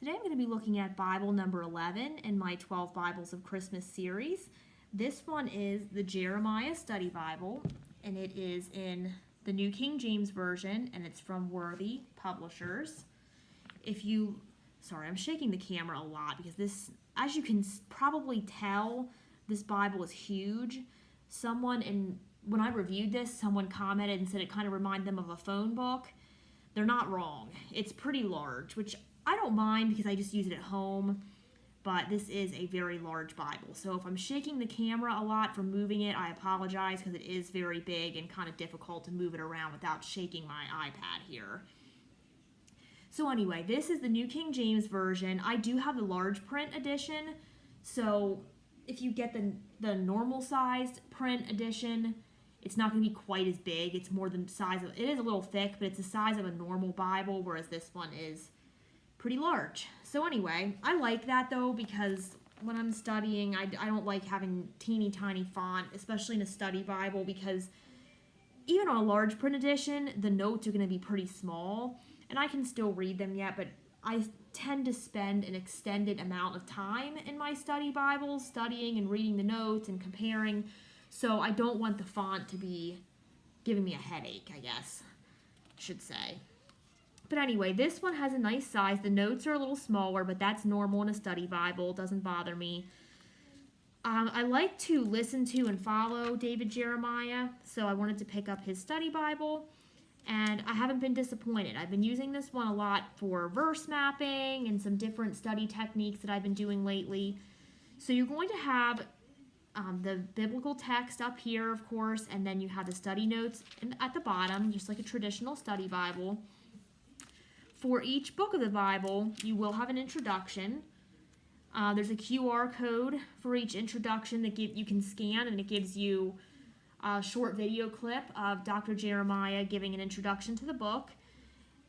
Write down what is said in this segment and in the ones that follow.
Today I'm going to be looking at Bible number 11 in my 12 Bibles of Christmas series. This one is the Jeremiah Study Bible, and it is in the New King James Version, and it's from Worthy Publishers. Sorry, I'm shaking the camera a lot because this, as you can probably tell, this Bible is huge. When I reviewed this, someone commented and said it kind of reminded them of a phone book. They're not wrong. It's pretty large, which I don't mind because I just use it at home, but this is a very large Bible. So if I'm shaking the camera a lot from moving it, I apologize because it is very big and kind of difficult to move it around without shaking my iPad here. So anyway, this is the New King James Version. I do have the large print edition, so if you get the normal sized print edition, it's not going to be quite as big. It's more the size of, it is a little thick, but it's the size of a normal Bible, whereas this one is pretty large. So anyway, I like that though, because when I'm studying, I don't like having teeny tiny font, especially in a study Bible, because even on a large print edition, the notes are going to be pretty small, and I can still read them yet, but I tend to spend an extended amount of time in my study Bibles, studying and reading the notes and comparing, so I don't want the font to be giving me a headache, I guess, I should say. But anyway, this one has a nice size. The notes are a little smaller, but that's normal in a study Bible. It doesn't bother me. I like to listen to and follow David Jeremiah, so I wanted to pick up his study Bible, and I haven't been disappointed. I've been using this one a lot for verse mapping and some different study techniques that I've been doing lately. So you're going to have the biblical text up here, of course, and then you have the study notes at the bottom, just like a traditional study Bible. For each book of the Bible, you will have an introduction. There's a QR code for each introduction that you can scan, and it gives you a short video clip of Dr. Jeremiah giving an introduction to the book.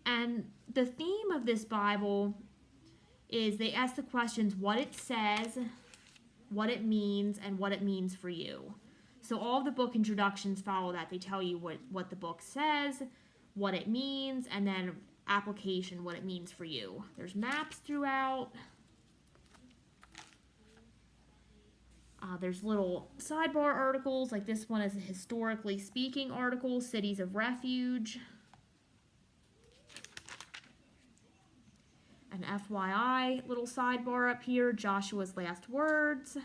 And the theme of this Bible is they ask the questions, what it says, what it means, and what it means for you. So all of the book introductions follow that. They tell you what the book says, what it means, and then application, what it means for you. There's maps throughout. There's little sidebar articles, like this one is a historically speaking article, cities of refuge. An FYI little sidebar up here, Joshua's last words.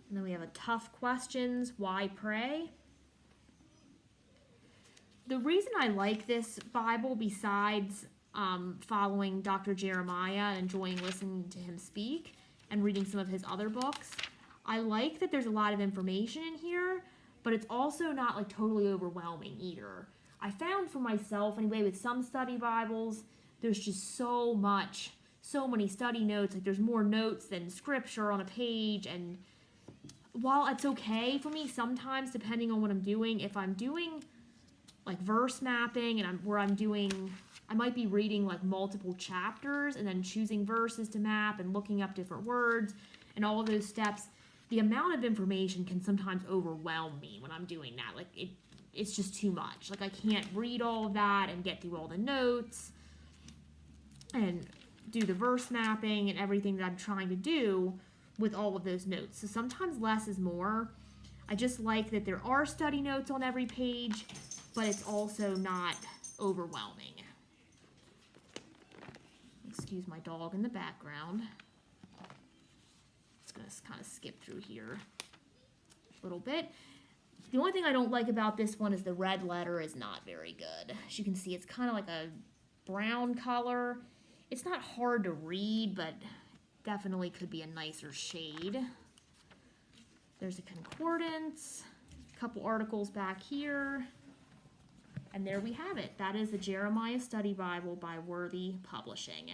And then we have a tough questions, why pray? The reason I like this Bible, besides following Dr. Jeremiah and enjoying listening to him speak and reading some of his other books, I like that there's a lot of information in here, but it's also not like totally overwhelming either. I found for myself, anyway, with some study Bibles, there's just so many study notes, like there's more notes than scripture on a page, and while it's okay for me sometimes, depending on what I'm doing, if I'm doing like verse mapping and I might be reading like multiple chapters and then choosing verses to map and looking up different words and all of those steps, the amount of information can sometimes overwhelm me when I'm doing that. Like it's just too much. Like I can't read all of that and get through all the notes and do the verse mapping and everything that I'm trying to do with all of those notes. So sometimes less is more. I just like that there are study notes on every page, but it's also not overwhelming. Excuse my dog in the background. Just gonna kind of skip through here a little bit. The only thing I don't like about this one is the red letter is not very good. As you can see, it's kind of like a brown color. It's not hard to read, but definitely could be a nicer shade. There's a concordance, a couple articles back here, and there we have it. That is the Jeremiah Study Bible by Worthy Publishing.